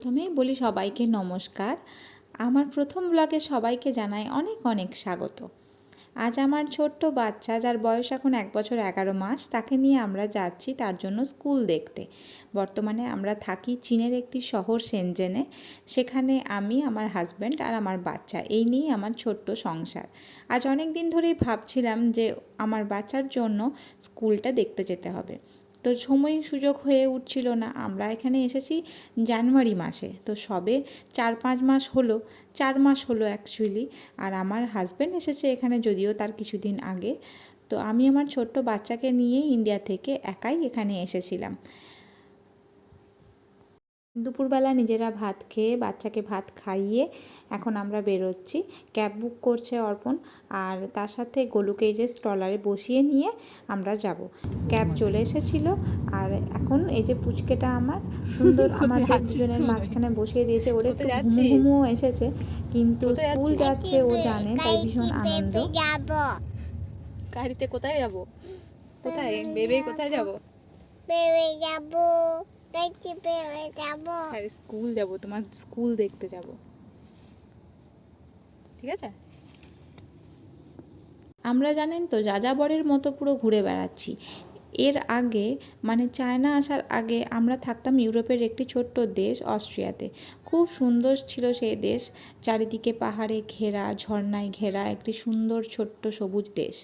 প্রথমেই বলি সবাইকে নমস্কার। আমার প্রথম ব্লগে সবাইকে জানাই অনেক অনেক স্বাগত। আজ আমার ছোট্ট বাচ্চা, যার বয়স এখন 1 বছর 11 মাস, তাকে নিয়ে আমরা যাচ্ছি তার জন্য স্কুল দেখতে। বর্তমানে আমরা থাকি চীনের একটি শহর শেনজেনে। সেখানে আমি, আমার হাজব্যান্ড আর আমার বাচ্চা, এই নিয়েই আমার ছোট্ট সংসার। আজ অনেক দিন ধরেই ভাবছিলাম যে আমার বাচ্চার জন্য স্কুলটা দেখতে যেতে হবে, তো সময় সুযোগ হয়ে উঠছিল না। আমরা এখানে এসেছি জানুয়ারি মাসে, তো সবে 4-5 মাস হলো, 4 মাস হলো অ্যাকচুয়ালি। আর আমার হাজব্যান্ড এসেছে এখানে যদিও তার কিছুদিন আগে। তো আমি আমার ছোট্ট বাচ্চাকে নিয়ে ইন্ডিয়া থেকে একাই এখানে এসেছিলাম। দুপুরবেলা নিজেরা ভাত খেয়ে বাচ্চাকে ভাত খাইয়ে এখন আমরা বেরোচ্ছি। ক্যাব বুক করছে অর্পণ, আর তার সাথে গোলুকে এই যে স্টলারে বসিয়ে নিয়ে আমরা যাব। ক্যাব চলে এসেছিল, আর এখন এই যে পুচকেটা আমার সুন্দর আমাদের দুজনের মাঝখানে বসিয়ে দিয়েছে। ওর একটু ঘুমু ঘুমুও এসেছে, কিন্তু স্কুল যাচ্ছে ও জানে, তাই ভীষণ আনন্দ। গাড়িতে কোথায় যাব? কোথায় বেবে কোথায় যাব? বেবে যাব, আরে স্কুল যাব, তোমার স্কুল দেখতে যাব, ঠিক আছে? আমরা জানেন তো যাযাবরের মতো পুরো ঘুরে বেড়াচ্ছি। এর আগে মানে চায়না আসার আগে আমরা থাকতাম ইউরোপের একটি ছোট্ট দেশ অস্ট্রিয়াতে। খুব সুন্দর ছিল সেই দেশ, চারিদিকে পাহাড়ে ঘেরা, ঝর্ণায় ঘেরা একটি সুন্দর ছোট্ট সবুজ দেশ।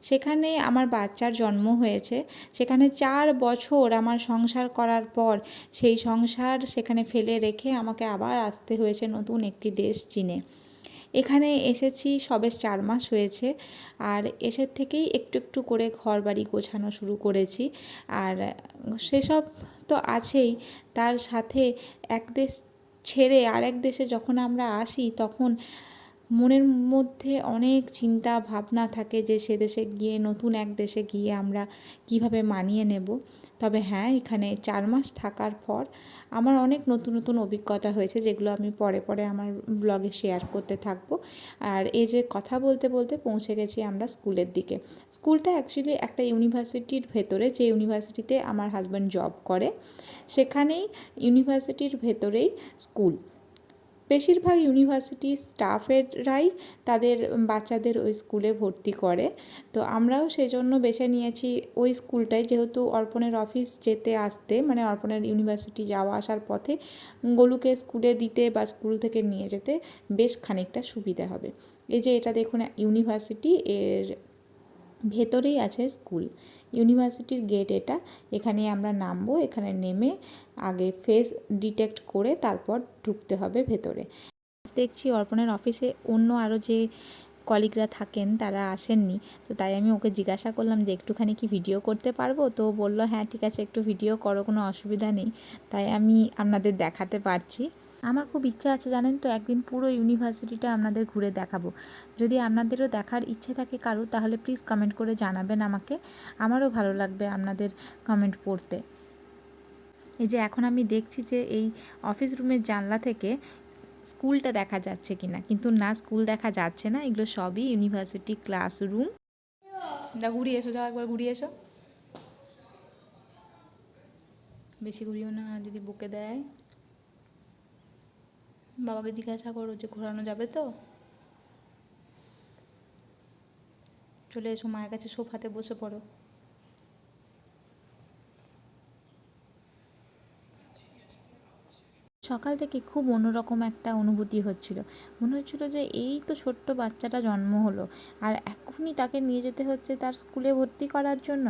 সেখানে আমার বাচ্চার জন্ম হয়েছে। সেখানে 4 বছর আমার সংসার করার পর সেই সংসার সেখানে ফেলে রেখে আমাকে আবার আসতে হয়েছে নতুন একটি দেশ চীনে। এখানে এসেছি সবে 4 মাস হয়েছে, আর এসে থেকেই একটু একটু করে ঘর বাড়ি গোছানো শুরু করেছি। আর সেসব তো আছেই, তার সাথে এক দেশ ছেড়ে আরেক দেশে যখন আমরা আসি তখন মনের মধ্যে অনেক চিন্তা ভাবনা থাকে যে সে দেশে গিয়ে, নতুন এক দেশে গিয়ে আমরা কিভাবে মানিয়ে নেব। তবে হ্যাঁ, এখানে 4 মাস থাকার পর আমার অনেক নতুন নতুন অভিজ্ঞতা হয়েছে, যেগুলো আমি পরে পরে আমার ব্লগে শেয়ার করতে থাকবো। আর এই যে কথা বলতে বলতে পৌঁছে গেছি আমরা স্কুলের দিকে। স্কুলটা অ্যাকচুয়ালি একটা ইউনিভার্সিটির ভেতরে, যে ইউনিভার্সিটিতে আমার হাজব্যান্ড জব করে, সেখানেই ইউনিভার্সিটির ভেতরেই স্কুল। বেশিরভাগ ইউনিভার্সিটি স্টাফেরাই তাদের বাচ্চাদের ওই স্কুলে ভর্তি করে। তো আমরাও সেজন্য বেছে নিয়েছি ওই স্কুলটাই, যেহেতু অর্পণের অফিস যেতে আসতে, মানে অর্পণের ইউনিভার্সিটি যাওয়া আসার পথে গোলুকে স্কুলে দিতে বা স্কুল থেকে নিয়ে যেতে বেশ খানিকটা সুবিধা হবে। এই যে এটা দেখুন ইউনিভার্সিটি, এর ভেতরেই আছে স্কুল। ইউনিভার্সিটির গেট এটা, এখানে আমরা নামবো। এখানে নেমে আগে ফেস ডিটেক্ট করে তারপর ঢুকতে হবে ভেতরে। দেখছি অর্পণের অফিসে অন্য আরও যে কলিগরা থাকেন তারা আসেননি, তো তাই আমি ওকে জিজ্ঞাসা করলাম যে একটুখানি কি ভিডিও করতে পারবো। তো বললো হ্যাঁ ঠিক আছে, একটু ভিডিও করো, কোনো অসুবিধা নেই। তাই আমি আপনাদের দেখাতে পারছি। আমার খুব ইচ্ছা আছে জানেন তো, একদিন পুরো ইউনিভার্সিটিটা আপনাদের ঘুরে দেখাবো। যদি আপনাদেরও দেখার ইচ্ছে থাকে কারো, তাহলে প্লিজ কমেন্ট করে জানাবেন আমাকে। আমারও ভালো লাগবে আপনাদের কমেন্ট পড়তে। এই যে এখন আমি দেখছি যে এই অফিস রুমের জানলা থেকে স্কুলটা দেখা যাচ্ছে কিনা, কিন্তু না, স্কুল দেখা যাচ্ছে না। এগুলো সবই ইউনিভার্সিটি ক্লাসরুম। ঘুরিয়ে এসো, যাও একবার ঘুরিয়ে এসো। বেশি ঘুরিও না, যদি বুকে দেয়। বাবাকে জিজ্ঞাসা করো যে ঘোরানো যাবে তো। চলে এসো মায়ের কাছে, সোফাতে বসে পড়ো। সকাল থেকে খুব অন্যরকম একটা অনুভূতি হচ্ছিল। মনে হচ্ছিল যে এই তো ছোট্ট বাচ্চাটা জন্ম হলো, আর এখনই তাকে নিয়ে যেতে হচ্ছে তার স্কুলে ভর্তি করার জন্য।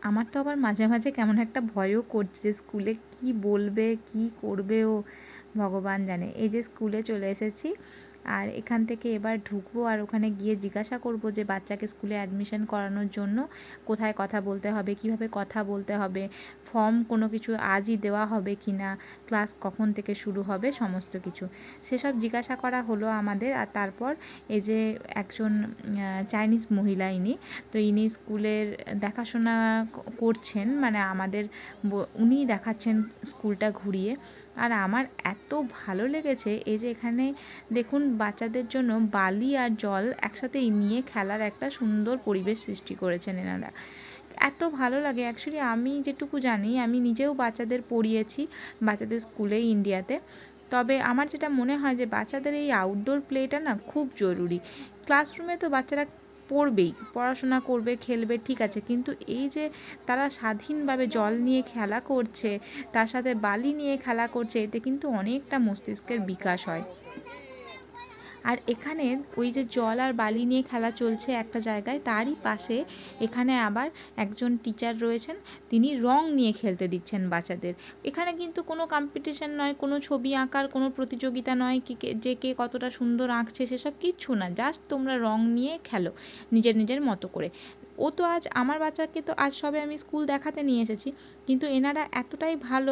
আমার তো আবার মাঝে মাঝে কেমন একটা ভয়ও করছে যে স্কুলে কি বলবে, কি করবে ও ভগবান জানে। এই যে স্কুলে চলে এসেছি, আর এখান থেকে এবার ঢুকবো, আর ওখানে গিয়ে জিজ্ঞাসা করব যে বাচ্চাকে স্কুলে অ্যাডমিশন করানোর জন্য কোথায় কথা বলতে হবে, কিভাবে কথা বলতে হবে, ফর্ম কোনো কিছু আজই দেওয়া হবে কি না, ক্লাস কখন থেকে শুরু হবে, সমস্ত কিছু সেসব জিজ্ঞাসা করা হলো আমাদের। আর তারপর এই যে একজন চাইনিজ মহিলা, ইনি স্কুলের দেখাশোনা করছেন, মানে আমাদের উনিই দেখাচ্ছেন স্কুলটা ঘুরিয়ে। আর আমার এত ভালো লেগেছে, এই যে এখানে দেখুন বাচ্চাদের জন্য বালি আর জল একসাথে নিয়ে খেলার একটা সুন্দর পরিবেশ সৃষ্টি করেছেন এনারা। এত ভালো লাগে। অ্যাকচুয়ালি আমি যেটুকু জানি, আমি নিজেও বাচ্চাদের পড়িয়েছি বাচ্চাদের স্কুলে ইন্ডিয়াতে। তবে আমার যেটা মনে হয় যে বাচ্চাদের এই আউটডোর প্লেটা না খুব জরুরি। ক্লাসরুমে তো বাচ্চারা পড়বেই, পড়াশোনা করবে, খেলবে, ঠিক আছে, কিন্তু এই যে তারা স্বাধীনভাবে জল নিয়ে খেলা করছে, তার সাথে বালি নিয়ে খেলা করছে, এতে কিন্তু অনেকটা মস্তিষ্কের বিকাশ হয়। আর এখানে ওই যে জল আর বালি নিয়ে খেলা চলছে একটা জায়গায়, তারই পাশে এখানে আবার একজন টিচার রয়েছেন, তিনি রং নিয়ে খেলতে দিচ্ছেন বাচ্চাদের। এখানে কিন্তু কোনো কম্পিটিশন নয়, কোনো ছবি আঁকার কোনো প্রতিযোগিতা নয়, যে কে কতটা সুন্দর আঁকছে সেসব কিচ্ছু না, জাস্ট তোমরা রং নিয়ে খেলো নিজের নিজের মতো করে। ও তো আজ আমার বাচ্চাকে তো আজ সবে আমি স্কুল দেখাতে নিয়ে এসেছি, কিন্তু এনারা এতটাই ভালো,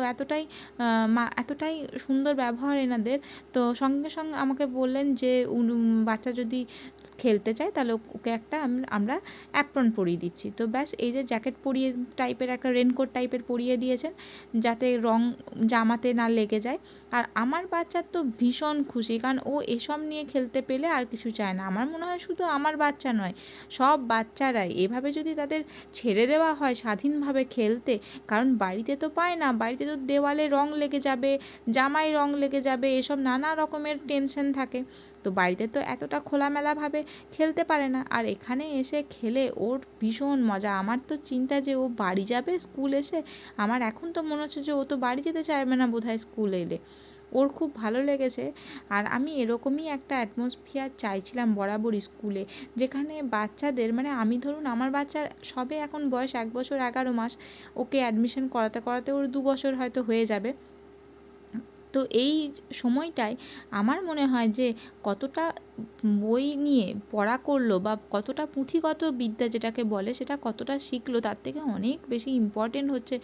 এতটাই সুন্দর ব্যবহার এনাদের। তো সঙ্গে সঙ্গে আমাকে বললেন যে বাচ্চা যদি খেলতে চায় তাহলে ওকে একটা আমরা অ্যাপ্রন পরিয়ে দিচ্ছি। তো ব্যাস, এই যে জ্যাকেট পরিয়ে টাইপের একটা রেনকোট টাইপের পরিয়ে দিয়েছেন, যাতে রং জামাতে না লেগে যায়। আর আমার বাচ্চার তো ভীষণ খুশি, কারণ ও এসব নিয়ে খেলতে পেলে আর কিছু চায় না। আমার মনে হয় শুধু আমার বাচ্চা নয়, সব বাচ্চারাই এভাবে যদি তাদের ছেড়ে দেওয়া হয় স্বাধীনভাবে খেলতে, কারণ বাড়িতে তো পায় না, বাড়িতে তো দেওয়ালে রং লেগে যাবে, জামায় রং লেগে যাবে, এসব নানা রকমের টেনশন থাকে। তো বাড়িতে তো এতটা খোলামেলাভাবে খেলতে পারে না, আর এখানে এসে খেলে ওর ভীষণ মজা। আমার তো চিন্তা যে ও বাড়ি যাবে স্কুল এসে, আমার এখন তো মনে হচ্ছে যে ও তো বাড়ি যেতে চাইবে না বোধহয় স্কুল এলে। ওর খুব ভালো লেগেছে। আর আমি এরকমই একটা অ্যাটমসফিয়ার চাইছিলাম বরাবরই স্কুলে, যেখানে বাচ্চাদের, মানে আমি ধরুন আমার বাচ্চার সবে এখন বয়স 1 বছর 11 মাস, ওকে অ্যাডমিশন করাতে করাতে ওর 2 বছর হয়তো হয়ে যাবে। তো এই সময়টায় আমার মনে হয় যে কতটা বই নিয়ে পড়া করলো বা কতটা পুঁথিগত বিদ্যা যেটাকে বলে সেটা কতটা শিখলো, তার থেকে অনেক বেশি ইম্পর্টেন্ট হচ্ছে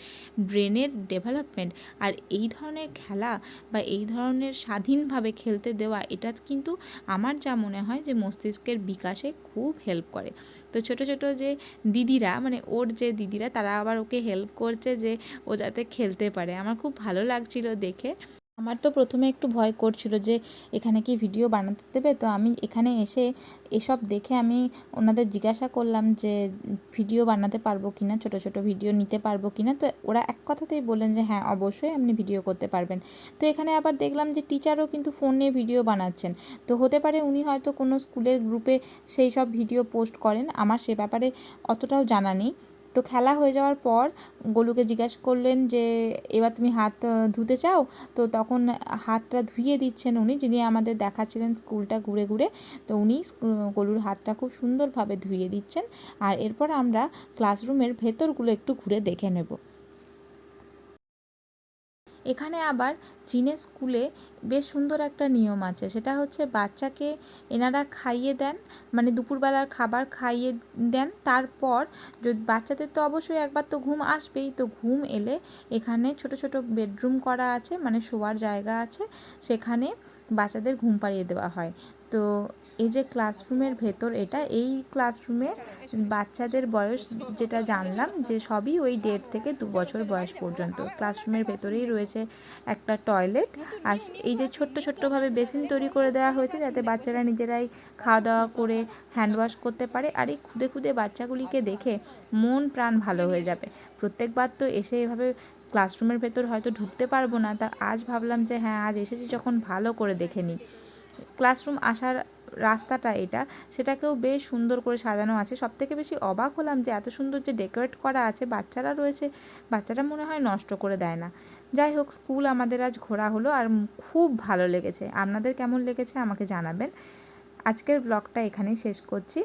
ব্রেনের ডেভেলপমেন্ট। আর এই ধরনের খেলা বা এই ধরনের স্বাধীনভাবে খেলতে দেওয়া, এটা কিন্তু আমার যা মনে হয় যে মস্তিষ্কের বিকাশে খুব হেল্প করে। তো ছোট ছোট যে দিদিরা, মানে ওর যে দিদিরা, তারা আবার ওকে হেল্প করছে যে ও যাতে খেলতে পারে। আমার খুব ভালো লাগছিল দেখে। আমার তো প্রথমে একটু ভয় করছিল যে এখানে কি ভিডিও বানাতে দেবে, তো আমি এখানে এসে এসব দেখে আমি ওনাদের জিজ্ঞাসা করলাম যে ভিডিও বানাতে পারবো কি না, ছোটো ছোটো ভিডিও নিতে পারবো কি না। তো ওরা এক কথাতেই বললেন যে হ্যাঁ, অবশ্যই আপনি ভিডিও করতে পারবেন। তো এখানে আবার দেখলাম যে টিচারও কিন্তু ফোন নিয়ে ভিডিও বানাচ্ছেন। তো হতে পারে উনি হয়তো কোনো স্কুলের গ্রুপে সেই সব ভিডিও পোস্ট করেন, আমার সে ব্যাপারে অতটাও জানা নেই। তো খেলা হয়ে যাওয়ার পর গোলুকে জিজ্ঞাসা করলেন যে এবার তুমি হাত ধুতে চাও, তো তখন হাতটা ধুইয়ে দিচ্ছেন উনি, যিনি আমাদের দেখাচ্ছিলেন স্কুলটা ঘুরে ঘুরে। তো উনি গোলুর হাতটা খুব সুন্দরভাবে ধুইয়ে দিচ্ছেন। আর এরপর আমরা ক্লাসরুমের ভেতরগুলো একটু ঘুরে দেখে নেব। এখানে আবার চীনের স্কুলে বেশ সুন্দর একটা নিয়ম আছে, সেটা হচ্ছে বাচ্চাকে এনারা খাইয়ে দেন, মানে দুপুরবেলার খাবার খাইয়ে দেন। তারপর যদি বাচ্চাদের তো অবশ্যই একবার তো ঘুম আসবেই, তো ঘুম এলে এখানে ছোট ছোট বেডরুম করা আছে, মানে শোয়ার জায়গা আছে, সেখানে বাচ্চাদের ঘুম পাড়িয়ে দেওয়া হয়। তো এই যে ক্লাসরুমের ভেতর, এটা এই ক্লাসরুমে বাচ্চাদের বয়স যেটা জানলাম যে সবই ওই 1.5 থেকে 2 বছর বয়স পর্যন্ত। ক্লাসরুমের ভেতরেই রয়েছে একটা টয়লেট, আর এই যে ছোট্ট ছোট্টভাবে বেসিন তৈরি করে দেওয়া হয়েছে যাতে বাচ্চারা নিজেরাই খাওয়া দাওয়া করে হ্যান্ড ওয়াশ করতে পারে। আর এই খুদে খুদে বাচ্চাগুলিকে দেখে মন প্রাণ ভালো হয়ে যাবে। প্রত্যেকবার তো এসে এভাবে ক্লাসরুমের ভেতর হয়তো ঢুকতে পারবো না, তা আজ ভাবলাম যে হ্যাঁ, আজ এসেছি যখন ভালো করে দেখে নিই। ক্লাসরুম আসার রাস্তাটা এটা, সেটাকেও বেশ সুন্দর করে সাজানো আছে। সবথেকে বেশি অবাক হলাম যে এত সুন্দর যে ডেকোরেট করা আছে, বাচ্চারা রয়েছে, বাচ্চারা মনে হয় নষ্ট করে দেয় না। যাই হোক, স্কুল আমাদের আজ ঘোরা হলো আর খুব ভালো লেগেছে। আপনাদের কেমন লেগেছে আমাকে জানাবেন। আজকের ব্লগটা এখানেই শেষ করছি।